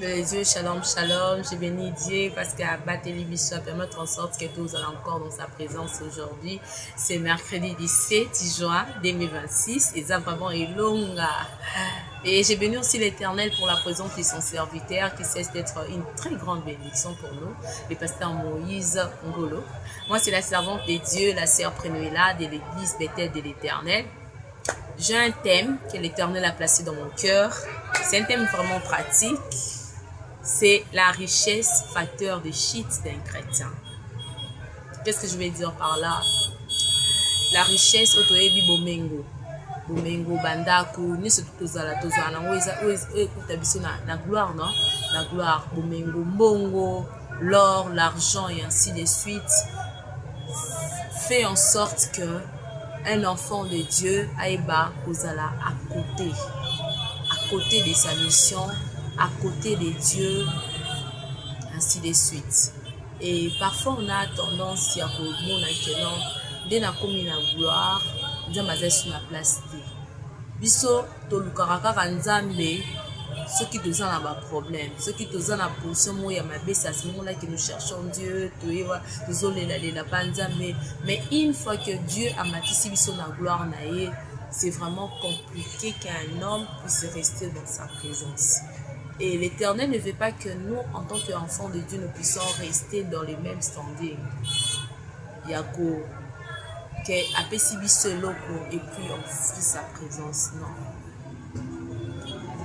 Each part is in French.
Les Dieu, shalom, shalom. Je bénis Dieu parce qu'à battre l'émission, permettre en sorte que tous allons encore dans sa présence aujourd'hui. C'est mercredi 17 juin 2026 et ça vraiment est long. Et j'ai béni aussi l'Éternel pour la présence de son serviteur qui cesse d'être une très grande bénédiction pour nous, le pasteur Moïse Ngolo. Moi, c'est la servante de Dieu, la sœur Prénuela de l'église Bethel de l'Éternel. J'ai un thème que l'Éternel a placé dans mon cœur. C'est un thème vraiment pratique. C'est la richesse facteur de chute d'un chrétien. Qu'est-ce que je vais dire par là? La richesse otoyebi bomengo. Bomengo bandako ni se tozala nango ekuta biso na gloire, non? La gloire, bomengo, mbongo, l'or, l'argent et ainsi de suite fait en sorte que un enfant de Dieu aïba kozala à côté de sa mission, à côté de Dieu, ainsi de suite. Et parfois on a tendance à dire dès na komi na gloire, nzambe aza sur la place te. Biso tolukaka kaka nzambe soki toza na ba problème, soki toza na position mo ya mabesa, c'est moment là que nous cherchons Dieu, tozolela pa nzambe. Mais une fois que Dieu a matisi biso na gloire na ye, c'est vraiment compliqué qu'un homme puisse rester dans sa présence. Et l'Éternel ne veut pas que nous, en tant qu'enfants de Dieu, nous puissions rester dans les mêmes standings. Yako, que apesi biso loko et puis on fuit sa présence. Non.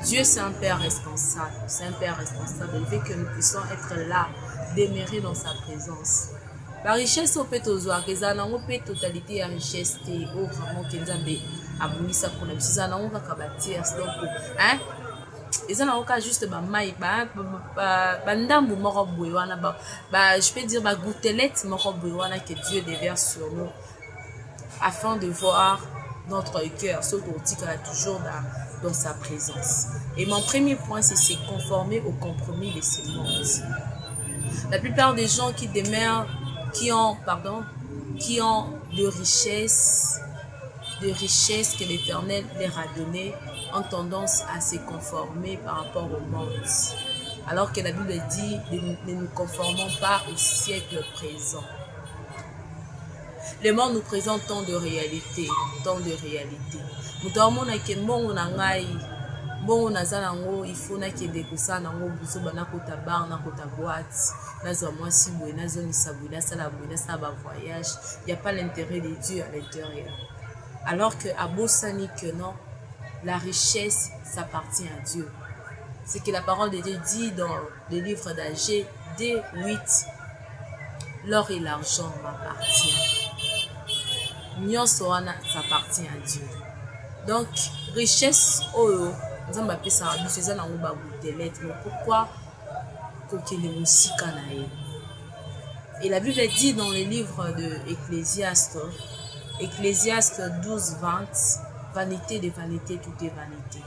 Dieu, c'est un Père responsable. C'est un Père responsable. Il veut que nous puissions être là, demeurer dans sa présence. La richesse au peut ozoa kezana peut totalité ya richesse te o vraiment kenzambe abulisa pour nous ça na onka kabatia donc hein ils ont encore juste ba mai ba ndambu moko boye wana ba je peux dire ba gouttelette moko boye wana que Dieu déverse sur nous afin de voir notre cœur ce qu'on dit toujours dans sa présence. Et mon premier point c'est se conformer au compromis de ce monde. La plupart des gens qui demeurent qui ont de richesses que l'Éternel leur a données, ont tendance à se conformer par rapport au monde. Alors que la Bible dit, ne nous conformons pas au siècle présent. Le monde nous présente tant de réalités, Nous dormons avec mon nangai, bon nazanango, il faut na kende kosa nango buso bana kota bar na kota boîte, nazo moi si boye nazo ni sabuna sala boye na sa ba voyage, il y a pas l'intérêt de Dieu à l'intérieur. Alors que à Bossani que non, la richesse s'appartient à Dieu. C'est que la parole de Dieu dit dans le livre d'Agé D8, l'or et l'argent m'appartient. Nyonsoana s'appartient à Dieu. Donc richesse oh nzambe apesa biso eza nango ba gouttelette, mais pourquoi kokele musika na ye? Et la Bible dit dans le livre de Ecclésiaste 12:20, vanité de vanité, tout est vanité.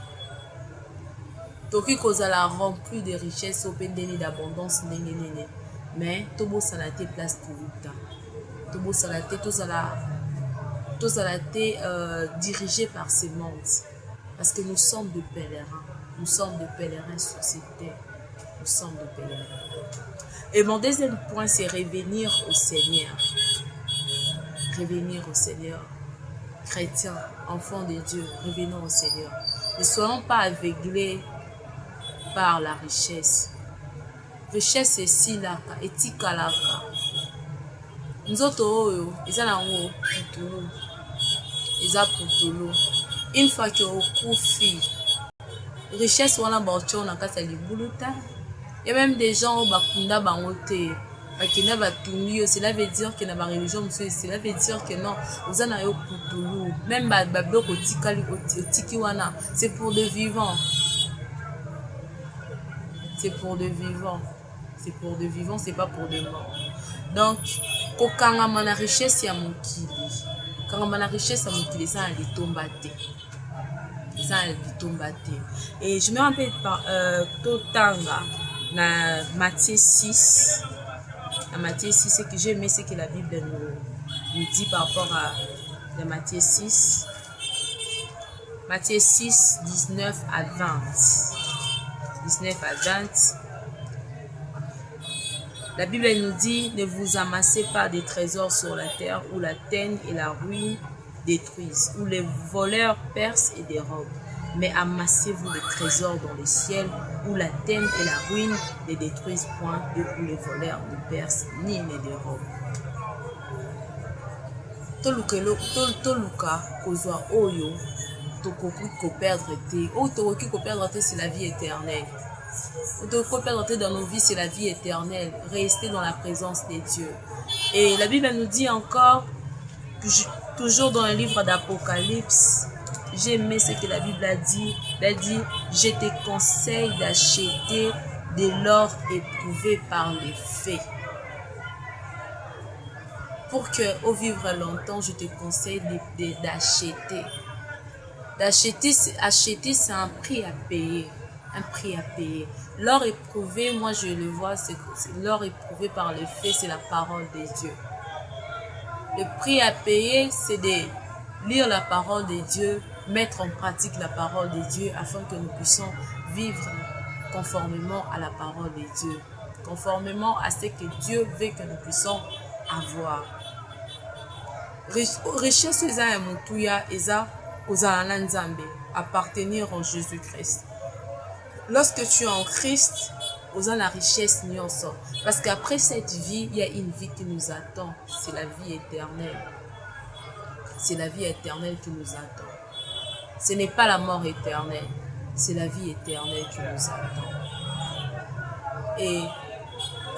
Toki kozala rempli de richesses au pendeni d'abondance ndenge nene, mais tobo salate place touta. Tobo salate dirigé par ces mondes. Parce que nous sommes de pèlerins. Nous sommes de pèlerins sur cette terre. Nous sommes de pèlerins. Et mon deuxième point, c'est revenir au Seigneur. Revenir au Seigneur. Chrétiens, enfants de Dieu, revenons au Seigneur. Ne soyons pas aveuglés par la richesse. Richesse, c'est si là, etika là. Nzoto oyo, eza nango putulu. Eza putulu. Une fois que au kufi, richesse wana baocho na kasa libuluta. Il y a même des gens au bakunda bangote, bakina batumio, cela veut dire que na ba religion monsieur, cela veut dire que non, vous en avez au putulu. Même ba bloko tikali otiki wana, c'est pour de vivants. C'est pour de vivants. C'est pour de vivants, c'est pas pour de morts. Donc, kokanga mana richesse ya mokili. Quand on a la richesse à motiver ça, elle est tombée. Et je me rappelle par Totanga, dans Matthieu 6. Dans Matthieu 6, ce que j'ai aimé, c'est que la Bible nous dit par rapport à Matthieu 6. Matthieu 6, 19 à 20. 19 à 20. La Bible elle nous dit, ne vous amassez pas des trésors sur la terre où la teigne et la ruine détruisent, où les voleurs percent et dérobent. Mais amassez-vous des trésors dans le ciel, où la teigne et la ruine ne détruisent point, et où les voleurs ne percent ni ne dérobent. Toluka kozwa oyo tokoki koperdre te. Oyo tokoki koperdre te, c'est la vie éternelle. Tokoki perdre te dans nos vies, c'est la vie éternelle. Rester dans la présence des dieux. Et la Bible nous dit encore, toujours dans le livre d'Apocalypse, j'ai aimé ce que la Bible a dit. Elle a dit, je te conseille d'acheter de l'or éprouvé par les faits. Pour que, au vivre longtemps, je te conseille d'acheter. Acheter, c'est un prix à payer. Un prix à payer. L'or éprouvé, moi je le vois, c'est l'or éprouvé par les faits, c'est la parole de Dieu. Le prix à payer, c'est de lire la parole de Dieu, mettre en pratique la parole de Dieu afin que nous puissions vivre conformément à la parole de Dieu, conformément à ce que Dieu veut que nous puissions avoir. Richesse eza ya mutuya eza kozala na Nzambe, appartenir en Jésus-Christ. Lorsque tu es en Christ, ozala la richesse nyonso. Parce qu'après cette vie, il y a une vie qui nous attend. C'est la vie éternelle. C'est la vie éternelle qui nous attend. Ce n'est pas la mort éternelle, c'est la vie éternelle qui nous attend. Et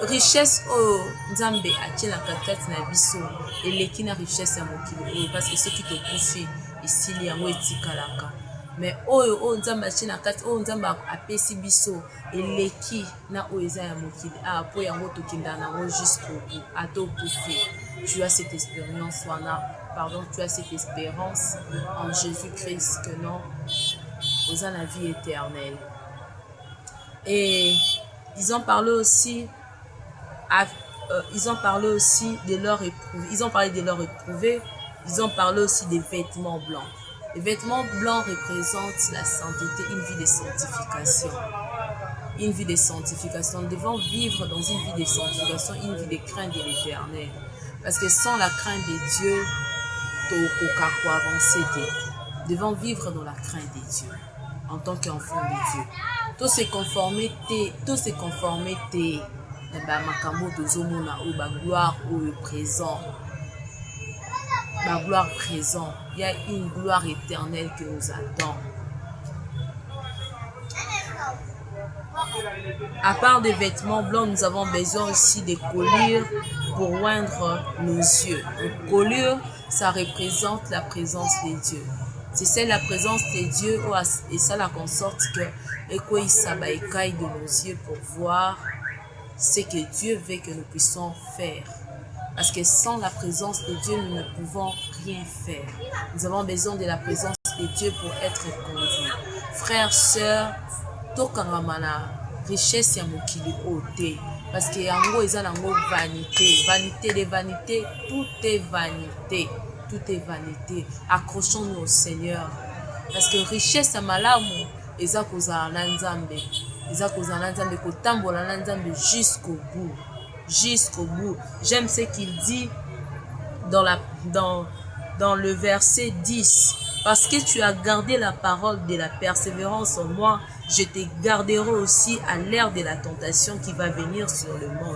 richesse o Nzambe atie na katikati na biso eleki na richesse ya mokili oyo, parce que soki tokufi esili yango etikalaka. Mais oyo Nzambe atie na kati, oyo Nzambe apesi biso eleki na oyo eza ya mokili po yango tokenda nango jusqu'au bout. Ata okufi, tu as cette expérience tu as cette espérance en Jésus-Christ que non, oza la vie éternelle. Et ils ont parlé aussi de l'or éprouvé. Ils ont parlé de l'or éprouvé. Ils ont parlé aussi des vêtements blancs. Les vêtements blancs représentent la sainteté, une vie de sanctification. Une vie de sanctification. Nous devons vivre dans une vie de sanctification, une vie de crainte de l'Éternel. Parce que sans la crainte de Dieu, nous devons vivre dans la crainte de Dieu en tant qu'enfant de Dieu. Tout se conformer, makambo tozomona ou ba gloire au présent. La gloire présente, il y a une gloire éternelle qui nous attend. À part des vêtements blancs, nous avons besoin aussi des colliers pour oindre nos yeux. Le collier, ça représente la présence de Dieu. C'est la présence de Dieu et ça la consorte que de nos yeux pour voir ce que Dieu veut que nous puissions faire. Parce que sans la présence de Dieu, nous ne pouvons rien faire. Nous avons besoin de la présence de Dieu pour être conduits. Frères, sœurs, tokangamana richesse ya mokili ote. Parce que yango eza nango vanité. Vanité de vanité, tout est vanité. Tout est vanité. Accrochons-nous au Seigneur. Parce que richesse ya malamu eza kozala na Nzambe. Eza kozala na Nzambe, kotambola na Nzambe jusqu'au bout. Jusqu'au bout. J'aime ce qu'il dit dans le verset 10. Parce que tu as gardé la parole de la persévérance en moi, je te garderai aussi à l'ère de la tentation qui va venir sur le monde.